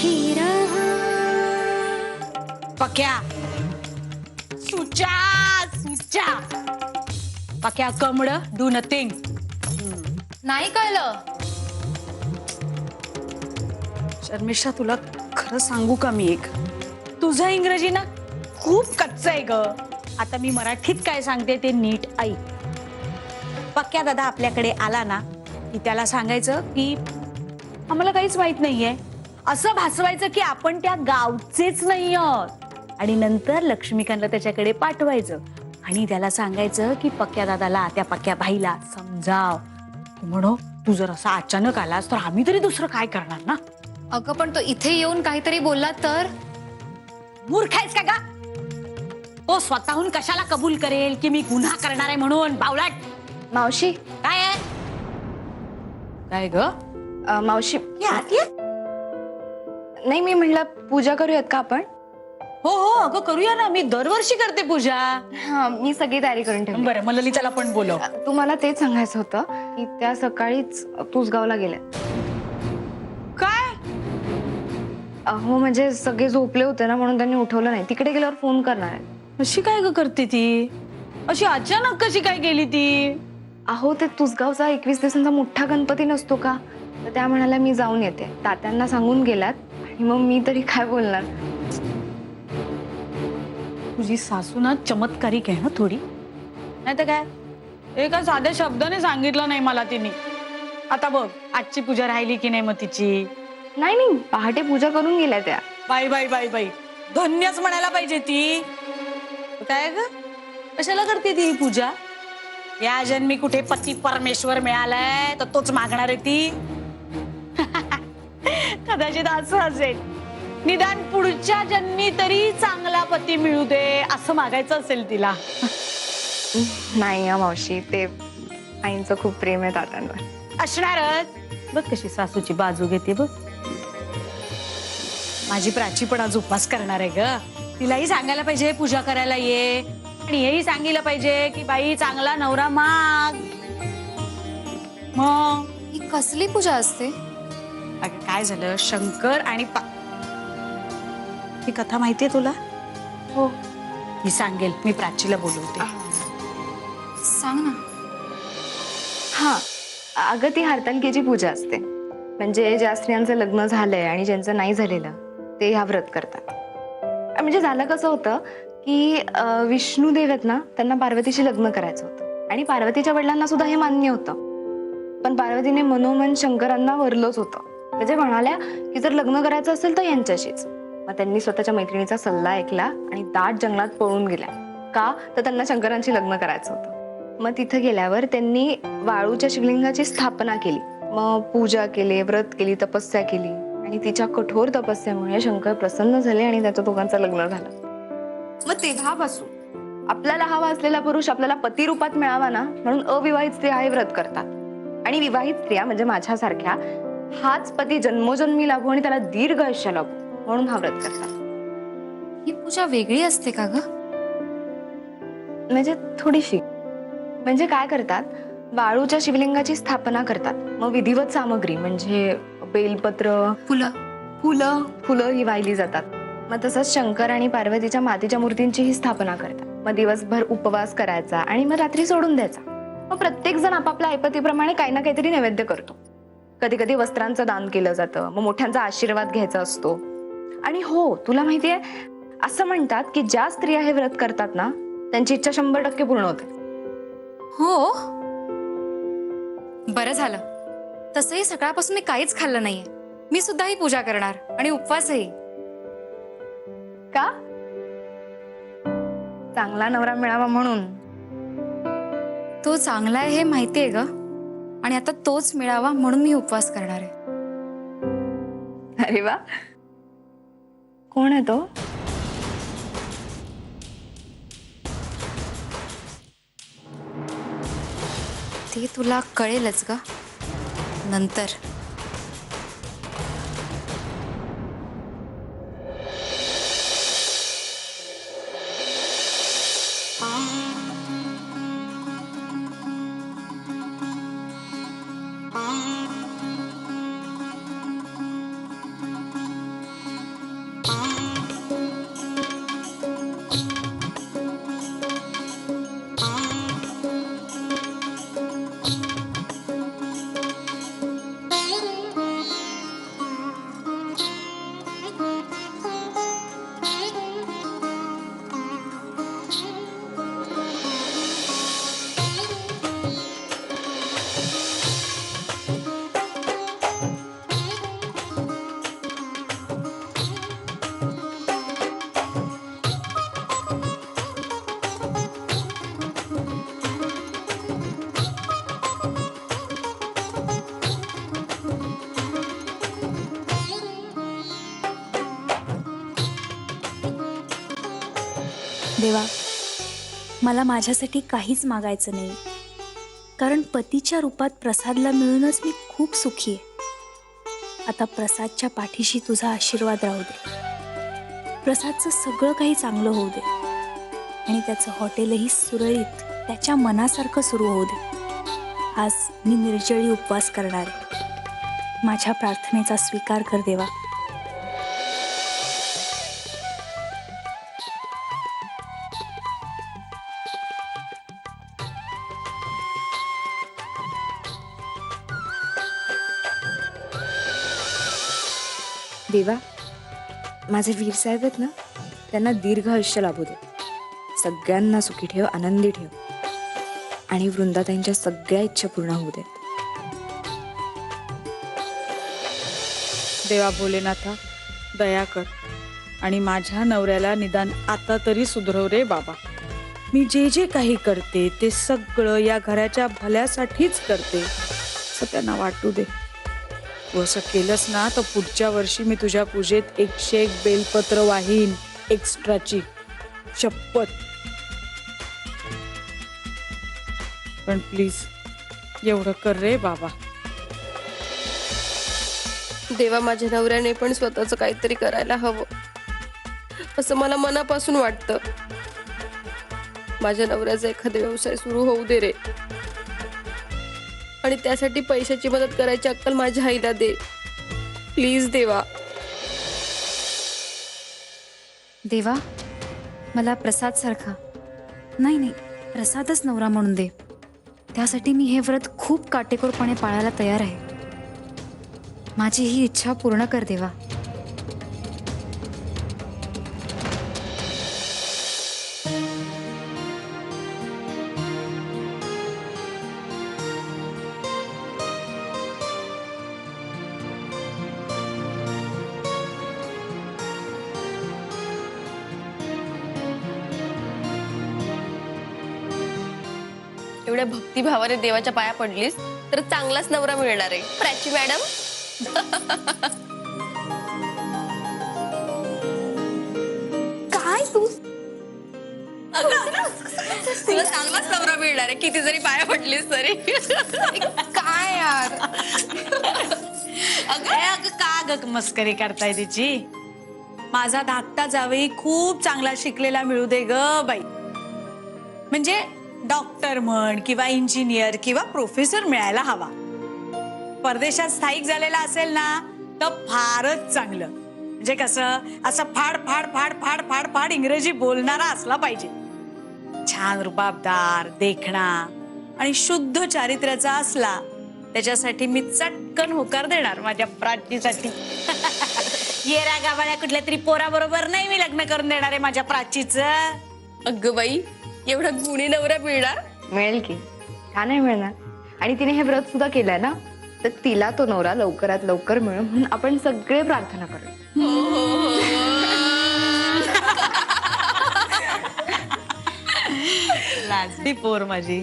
ही रहा. पक्या सुचा सुचा पक्या कमड डू नथिंग. नाही कळलं. शर्मिष्ठा तुला खरं सांगू का मी एक, तुझं इंग्रजी ना खूप कच्चं आहे ग. आता मी मराठीत काय सांगते ते नीट ऐक. पक्या दादा आपल्याकडे आला ना की त्याला सांगायचं की आम्हाला काहीच माहित नाहीये, असं भासवायचं की आपण त्या गावचेच नाही आहोत आणि नंतर लक्ष्मीकांतला त्याच्याकडे पाठवायचं आणि त्याला सांगायचं की पक्या दादाला त्या पक्या भाईला समजाव. म्हणू तू जर असा अचानक आलास तर आम्ही तरी दुसरं काय करणार ना. अगं पण तो इथे येऊन काहीतरी बोलला तर. मूर्ख आहेस का गा? तो स्वतःहून कशाला कबूल करेल की मी गुन्हा करणार आहे म्हणून? बावळट. मावशी काय आहे? काय ग? मावशी या. नाही मी म्हणलं पूजा करूयात का आपण? हो हो अगं करूया ना, मी दरवर्षी करते पूजा. हा मी सगळी तयारी करून ठेवली. बरं मग ललिताला पण बोलव. तुम्हाला तेच सांगायचं होतं की त्या सकाळीच तुसगावला गेल्या. काय? हो म्हणजे सगळे झोपले होते ना म्हणून त्यांनी उठवलं नाही. तिकडे गेल्यावर फोन करणार आहे. अशी काय ग करते ती? अशी अचानक कशी काय गेली ती? अहो ते तुसगावचा 21 दिवसांचा मोठा गणपती नसतो का, तर त्या म्हणाल्या मी जाऊन येते. तात्यांना सांगून गेलात आणि मग मी तरी काय बोलणार. तुझी सासू ना चमत्कारिक आहे ना थोडी, नाही तर काय एका साध्या शब्दाने सांगितलं नाही मला तिने. आता बघ आजची पूजा राहिली की नाही मग तिची. नाही नाही पहाटे पूजा करून गेल्या त्या. बाई बाई बाई बाई धन्यच म्हणायला पाहिजे ती. काय ग कशाला करते ती पूजा? या जन्मी कुठे पती परमेश्वर मिळालाय तर तोच मागणार आहे ती. कदाचित असं असेल, निदान पुढच्या जन्मी तरी चांगला पती मिळू दे असं मागायचं असेल तिला. नाही मावशी ते आईंचं खूप प्रेम आहे तात्यांवर. असणारच. बघ कशी सासूची बाजू घेते बघ. माझी प्राची पण आज उपवास करणार आहे ग. तिलाही सांगायला पाहिजे पूजा करायला ये, आणि हेही सांगितलं पाहिजे की बाई चांगला नवरा माग. मग ही कसली पूजा असते? अगं काय झालं, शंकर आणि ही कथा माहितीये तुला? हो मी सांगेल, मी प्राचीला बोलवते. सांग ना. हा अगं ती हरतालिकेची पूजा असते. म्हणजे ज्या स्त्रियांचं लग्न झालंय आणि ज्यांचं नाही झालेलं ते ह्या व्रत करतात. म्हणजे झालं कसं होतं की विष्णुदेव आहेत ना, त्यांना पार्वतीशी लग्न करायचं होतं आणि पार्वतीच्या वडिलांना सुद्धा हे मान्य होतं. पण पार्वतीने मनोमन शंकरांना वरलंच होतं. म्हणजे म्हणाल्या की जर लग्न करायचं असेल तर यांच्याशीच. मग त्यांनी स्वतःच्या मैत्रिणीचा सल्ला ऐकला आणि दाट जंगलात पळून गेल्या. का तर त्यांना शंकरांशी लग्न करायचं होतं. मग तिथं गेल्यावर त्यांनी वाळूच्या शिवलिंगाची स्थापना केली. मग पूजा केली, व्रत केली, तपस्या केली आणि तिच्या कठोर तपस्यामुळे शंकर प्रसन्न झाले आणि त्याच्या दोघांचं लग्न झालं. मग तेव्हापासून आपल्याला हवा असलेला पुरुष आपल्याला पती रूपात मिळावा ना, म्हणून अविवाहित स्त्रिया हे व्रत करतात. आणि विवाहित स्त्रिया म्हणजे माझ्यासारख्या हाच पती जन्मोजन्मी लाभो आणि त्याला दीर्घ आयुष्य लाभो म्हणून हा व्रत करतात. ही पूजा वेगळी असते का ग? म्हणजे थोडीशी. म्हणजे काय करतात, वाळूच्या शिवलिंगाची स्थापना करतात. मग विधिवत सामग्री म्हणजे बेलपत्र, फुलं ही वाहिली जातात. मग तसंच शंकर आणि पार्वतीच्या मातीच्या मूर्तींचीही स्थापना करतात. मग दिवसभर उपवास करायचा आणि मग रात्री सोडून द्यायचा. मग प्रत्येक जण आपापल्या ऐपतीप्रमाणे काही ना काहीतरी नैवेद्य करतो. कधी कधी वस्त्रांचं दान केलं जातं. मग मोठ्यांचा आशीर्वाद घ्यायचा असतो. आणि हो तुला माहितीये, असं म्हणतात की ज्या स्त्रिया हे व्रत करतात ना, त्यांची इच्छा 100% पूर्ण होते. हो बरं झालं. तसंही सकाळपासून मी काहीच खाल्लं नाहीये. मी सुद्धा ही पूजा करणार आणि उपवासही. का? चांगला नवरा मिळावा म्हणून. तो चांगला आहे हे माहितीये ग, आणि आता तोच मिळावा म्हणून मी उपवास करणार आहे. अरे वा, कोण आहे तो? ते तुला कळेलच ग नंतर. देवा, मला माझ्यासाठी काहीच मागायचं नाही, कारण पतीच्या रूपात प्रसादला मिळूनच मी खूप सुखी आहे. आता प्रसादच्या पाठीशी तुझा आशीर्वाद राहू दे. प्रसादचं सगळं काही चांगलं होऊ दे आणि त्याचं हॉटेलही सुरळीत त्याच्या मनासारखं सुरू होऊ दे. आज मी निर्जळी उपवास करणार आहे. माझ्या प्रार्थनेचा स्वीकार कर देवा. देवा, माझे वीर साहेब आहेत ना, त्यांना दीर्घ आयुष्य लाभू दे. सगळ्यांना सुखी ठेव, आनंदी ठेव आणि वृंदाताईंच्या सगळ्या इच्छा पूर्ण होऊ दे. देवा भोलेनाथा, दया कर आणि माझ्या नवऱ्याला निदान आता तरी सुधरव रे बाबा. मी जे जे काही करते ते सगळं या घराच्या भल्यासाठीच करते असं त्यांना वाटू दे. तू असं केलंस ना तर पुढच्या वर्षी मी तुझ्या पूजेत 101 बेलपत्र वाहीन, एक्स्ट्राची शपथ. पण प्लीज एवढं कर रे बाबा. देवा, माझ्या नवऱ्याने पण स्वतःचं काहीतरी करायला हवं असं मला मनापासून वाटतं. माझ्या नवऱ्याचा एखादा व्यवसाय सुरू होऊ दे रे, आणि त्यासाठी पैशाची मदत करायची अक्कल माझ्या आईला दे प्लीज देवा. देवा, मला प्रसाद सारखा नाही, प्रसादच नवरा म्हणून दे. त्यासाठी मी हे व्रत खूप काटेकोरपणे पाळायला तयार आहे. माझी ही इच्छा पूर्ण कर देवा. एवढ्या भक्तिभावाने देवाच्या पाया पडलीस तर चांगलाच नवरा मिळणार आहे प्राची मॅडम. काय तू? तुला चांगलाच नवरा मिळणार आहे किती जरी पाया पडलीस तरी. काय यार. अगं का ग मस्करी करताय तिची. माझा धाकटा जावई खूप चांगला शिकलेला मिळू दे ग बाई. म्हणजे डॉक्टर म्हण किंवा इंजिनियर किंवा प्रोफेसर मिळायला हवा. परदेशात स्थायिक झालेला असेल ना तर फारच चांगलं. म्हणजे कसं असं फाड फाड फाड फाड फाड फाड इंग्रजी बोलणारा असला पाहिजे. छान रुबाबदार, देखणा आणि शुद्ध चारित्र्याचा असला. त्याच्यासाठी मी चटकन होकार देणार माझ्या प्राचीसाठी. येरा गावाला कुठल्या तरी पोराबरोबर नाही मी लग्न करून देणार आहे माझ्या प्राचीचं. अगं बाई, एवढा गुणी नवरा मिळणार. मिळेल की, का नाही मिळणार. आणि तिने हे व्रत सुद्धा केलंय ना, तर तिला तो नवरा लवकरात लवकर मिळो म्हणून आपण सगळे प्रार्थना करूया. लाजली पोर माझी.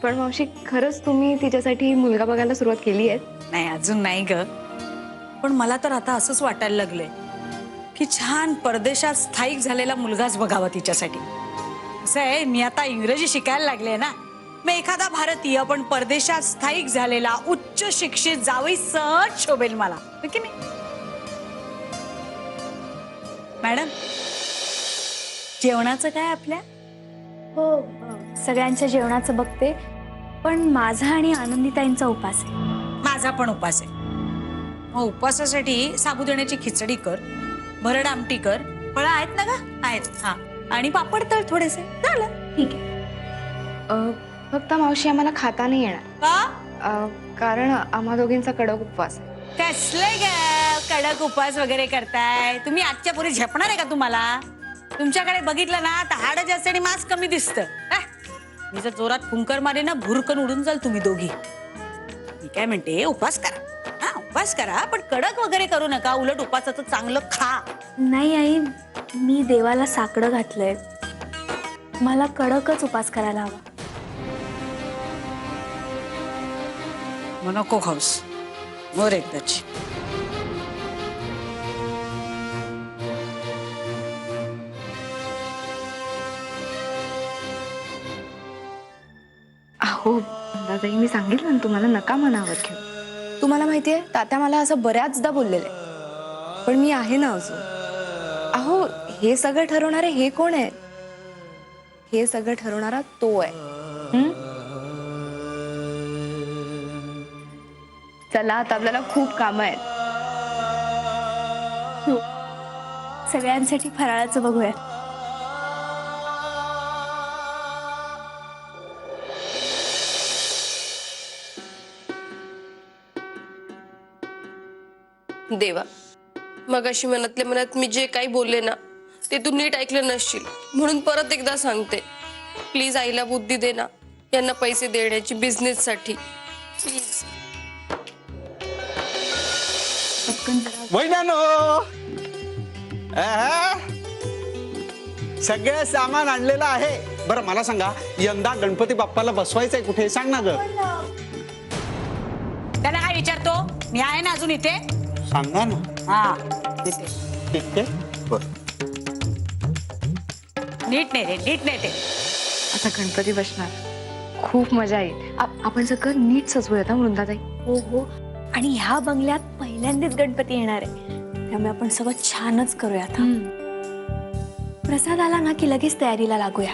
पण मावशी, खरंच तुम्ही तिच्यासाठी मुलगा बघायला सुरुवात केली आहे? नाही, अजून नाही ग. पण मला तर आता असंच वाटायला लागलंय की छान परदेशात स्थायिक झालेला मुलगाच बघावा तिच्यासाठी. असं आहे, मी आता इंग्रजी शिकायला लागले ना, मग एखादा भारतीय पण परदेशात स्थायिक झालेला उच्च शिक्षित जावई सहज शोभेल मला, हो की नाही मॅडम? जेवणाचं काय आपल्या? हो, सगळ्यांच्या जेवणाचं बघते, पण माझा आणि आनंदीताईंचा उपास आहे. माझा पण उपास आहे. मग उपवासासाठी साबुदाण्याची खिचडी कर, भरड आमटी कर, फळं आहेत ना ग? आहेत. हा, आणि पापड तळ थोडेसे, झालं. ठीक आहे. फक्त मावशी, आम्हाला खाता नाही येणार. का? कारण आम्हा दोघींचा कडक उपवास आहे. कसले ग कडक उपवास वगैरे करताय तुम्ही? आजच्या पुढे झेपणार आहे का तुम्हाला? तुमच्याकडे बघितलं ना तर हाड जास्त आणि मांस कमी दिसतं. मी जर जोरात फुंकर मारे ना, भुरकन उडून जाल तुम्ही दोघी. मी काय म्हणते, उपवास करा. हा, उपवास करा, पण कडक वगैरे करू नका. उलट उपवासाचं चांगलं खा. नाही आई, मी देवाला साकडं घातलंय. मला कडकच उपास करायला हवा. मग नको खाऊस, मोर एकदाची. वृंदाताई, मी सांगितलं ना तुम्हाला, नका मनावर घेऊ. तुम्हाला माहितीये तात्या मला असं बऱ्याचदा बोललेलं आहे, पण मी आहे ना अजून. अहो, हे सगळं ठरवणारे हे कोण आहेत? हे सगळं ठरवणारा तो आहे. चला, आता आपल्याला खूप कामं आहेत. सगळ्यांसाठी फराळाचं बघूया. देवा, मगाशी मनातल्या मनात मी जे काही बोलले ना ते तू नीट ऐकलं नसशील, म्हणून परत एकदा सांगते, प्लीज आईला बुद्धी दे ना, यांना पैसे देण्याची बिझनेससाठी प्लीज. वैनानो, सगळं सामान आणलेलं आहे. बरं मला सांगा, यंदा गणपती बाप्पाला बसवायचंय कुठे, सांग ना ग. त्याला काय विचारतो? मी आहे ना अजून इथे. सांगा ना. हा, ठीक आहे. बर, नीट नाही रे, नीट नाही ते. आता गणपती बसणार, खूप मजा येईल. आपण सगळं नीट सजवूयात हा वृंदाताई. हो हो, आणि ह्या बंगल्यात पहिल्यांदाच गणपती येणार आहे, त्यामुळे आपण सगळं छानच करूया. आता प्रसाद आला ना की लगेच तयारीला लागूया.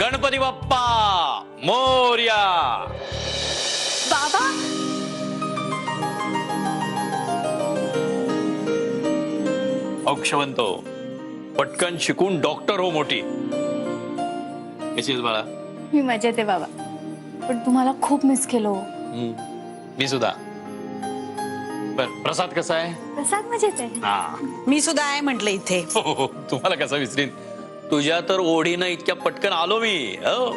गणपती बाप्पा मोरया. बाबा, औक्षवंतो, पटकन शिकून डॉक्टर हो मोठी. कशी आहेस बाळा? मी मजेत आहे बाबा, पण तुम्हाला खूप मिस केलो. मी सुद्धा. बर, प्रसाद कसा आहे? प्रसाद मजेत आहे. हा, मी सुद्धा आहे म्हटलं इथे. हो, तुम्हाला कसा विसरीन. तुझ्या तर ओढीनं इतक्या पटकन आलो मी. हो,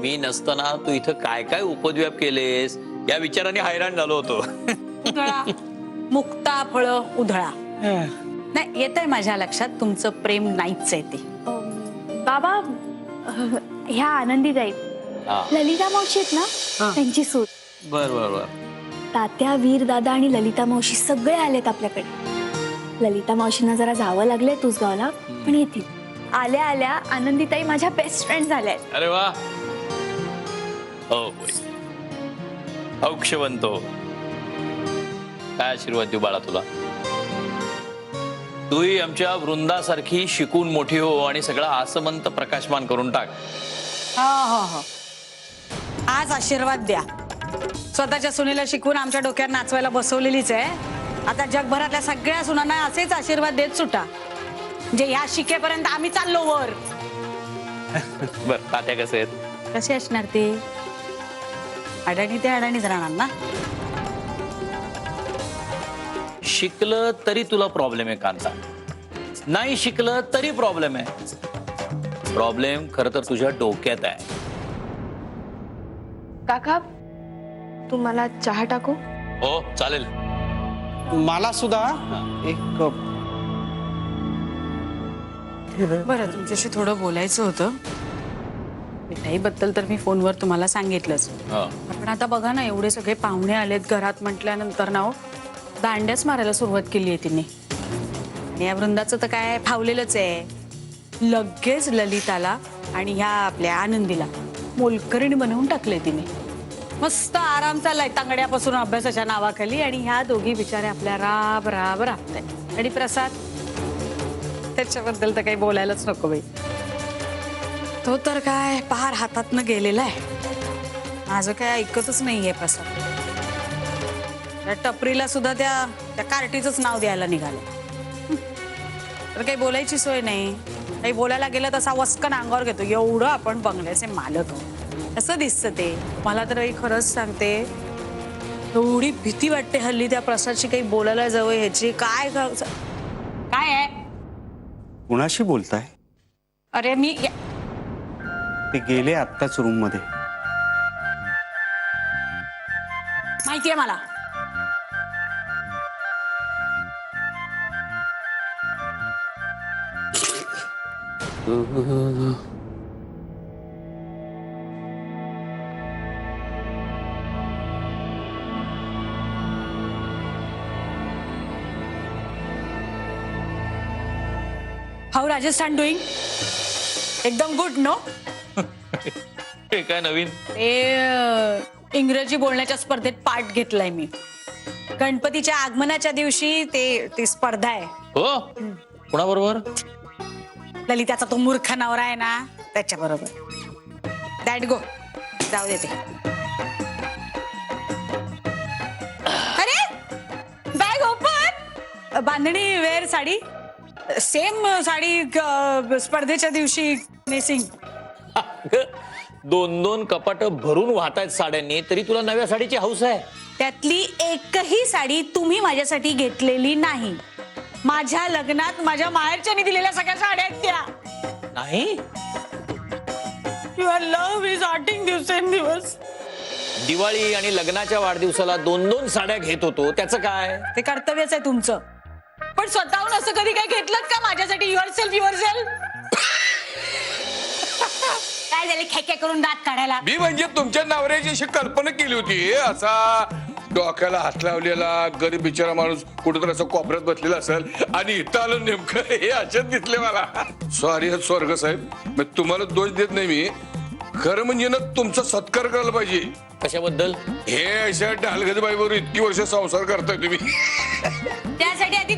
मी नसताना तू इथं काय काय उपद्व्याप केलेस या विचाराने हैराण झालो होतो. उधळा, मुक्ता फळ उधळा. नाही, येत आहे माझ्या लक्षात तुमचं प्रेम नाहीच आहे ते. बाबा, ह्या आनंदी जाईल. हा. ललिता मावशी आहेत ना, त्यांची सूत. बर बर बर. तात्या, वीर दादा आणि ललिता मावशी सगळे आलेत आपल्याकडे. ललिता मावशींना जरा जावं लागलंय तुसगावला, पण येतील. आल्या आल्या आनंदीताई माझ्या बेस्ट फ्रेंड झाल्या आहेत. अरे वा. हो होय. औक्षवंतो, काय आशीर्वाद देऊ बाळा तुला. तूही आमच्या वृंदासारखी शिकून मोठी हो आणि सगळं आसमंत प्रकाशमान करून टाक. हो, आज आशीर्वाद द्या. स्वतःच्या सुनेला शिकून आमच्या डोक्यात नाचवायला बसवलेलीच आहे. आता जगभरातल्या सगळ्या सुनांना असेच आशीर्वाद देत सुटा, म्हणजे ह्या शिकेपर्यंत आम्ही चाललो वर. बर, तात्या कसे आहेत? कसे असणार ते? अडाणी ते अडाणीच राहणार ना. शिकलं तरी तुला प्रॉब्लेम आहे कांता, नाही शिकलं तरी प्रॉब्लेम आहे. प्रॉब्लेम खरं तर तुझ्या डोक्यात आहे. काका, तुम्हाला चहा टाकू? हो चालेल. मला सुद्धा एक कप. बरं, तुमच्याशी थोडं बोलायचं होतं. मिठाईबद्दल तर मी फोनवर तुम्हाला सांगितलंच, हो. पण आता बघा ना, एवढे सगळे पाहुणे आलेत घरात म्हटल्यानंतर ना दांड्याच मारायला सुरुवात केली आहे तिने. आणि या वृंदाचं तर काय फावलेलंच आहे. लगेच ललिताला आणि ह्या आपल्या आनंदीला मोलकरीण बनवून टाकले तिने. मस्त आराम चाललाय तांगड्यापासून अभ्यासाच्या नावाखाली, आणि ह्या दोघी बिचाऱ्या आपल्या राब राब राबताय. आणि प्रसाद, त्याच्याबद्दल तर काही बोलायलाच नको बाई. तो तर काय पार हातातनं गेलेला आहे. माझं काय ऐकतच नाहीये प्रसाद. त्या टपरीला सुद्धा त्या कार्टीचंच नाव द्यायला निघालं. तर काही बोलायची सोय नाही. काही बोलायला गेलं तसा वस्कन अंगावर घेतो. एवढं आपण बंगल्याचे मालक आहोत असं दिसतं ते. मला तर काही खरंच सांगते, एवढी भीती वाटते हल्ली त्या प्रसादशी काही बोलायला जावं ह्याची. काय काय आहे? कुणाशी बोलताय? अरे मी ते गेले आत्ताच रूम मध्ये. माहितीये मला. How Rajasthan doing? एकदम गुड नो. हे काय नवीन? इंग्रजी बोलण्याच्या स्पर्धेत पार्ट घेतलाय मी. गणपतीच्या आगमनाच्या दिवशी ती स्पर्धा आहे. हो, कोणाबरोबर? ललिताचा तो मूर्ख नवरा आहे ना, त्याच्या बरोबर. दॅट गो, जाऊ देते. अरे बॅग ओपन. बांधणी वेअर साडी, सेम साडी स्पर्धेच्या दिवशी नेसिंग. 2-2 कपाट भरून वाहतायत साड्यांनी, तरी तुला नव्या साडीची हौस आहे. त्यातली एकही साडी तुम्ही माझ्यासाठी घेतलेली नाही. माझ्या लग्नात माझ्या माहेरच्यानी दिलेल्या सगळ्या साड्या आहेत त्या. नाही, युअर लव्ह इज आर्टिंग दिवसेंदिवस. दिवाळी आणि लग्नाच्या वाढदिवसाला 2-2 साड्या घेत होतो, त्याचं काय? ते कर्तव्यच आहे तुमचं. पण स्वतःहून असं कधी काय घेतलं का माझ्यासाठी? Your self. काय झाले खेके करून दात काढायला? मी म्हणजे तुमच्या नवऱ्याची अशी कल्पना केली होती, असा डोक्याला हात लावलेला गरीब बिचारा माणूस कुठेतरी असं कोपऱ्यात बसलेला असेल आणि इथं आलं नेमकं हे अशाच दिसले मला. सॉरी स्वर्ग साहेब, मी तुम्हाला दोष देत नाही. मी खरं म्हणजे ना तुमचा सत्कार करायला पाहिजे. कशाबद्दल? हे अशा ढालगजबाई बरोबर इतकी वर्ष संसार करताय तुम्ही. त्यासाठी आधी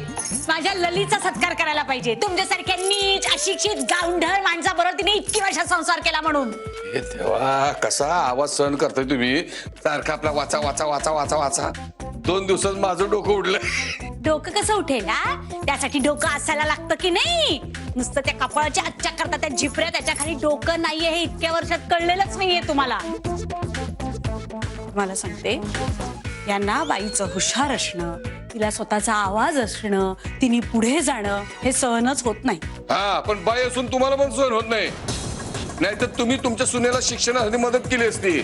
माझ्या ललीचा सत्कार करायला पाहिजे. तुमच्यासारख्या नीच अशिक्षित गावंढळ माणसाबरोबर तिने इतकी वर्ष संसार केला म्हणून. हे देवा, कसा आवाज सहन करताय तुम्ही. सारखा आपला वाचा वाचा वाचा वाचा वाचा. 2 दिवसात माझं डोकं उडलं. डोकं कसं उठेल? त्यासाठी डोकं असायला लागतं की नाही? नुसतं त्या कपाळाच्या आजच्या करता त्या झिपऱ्या, त्याच्या खाली डोकं नाहीये हे इतक्या वर्षात कळलेलंच नाहीये तुम्हाला. मला सांगते, यांना बाईचं हुशार असणं, तिला स्वतःचा आवाज असणं, तिने पुढे जाणं हे सहनच होत नाही. हा, पण बाई असून तुम्हाला पण सहन होत नाही. नाहीतर तुम्ही तुमच्या सुनेला शिक्षणासाठी मदत केली असती.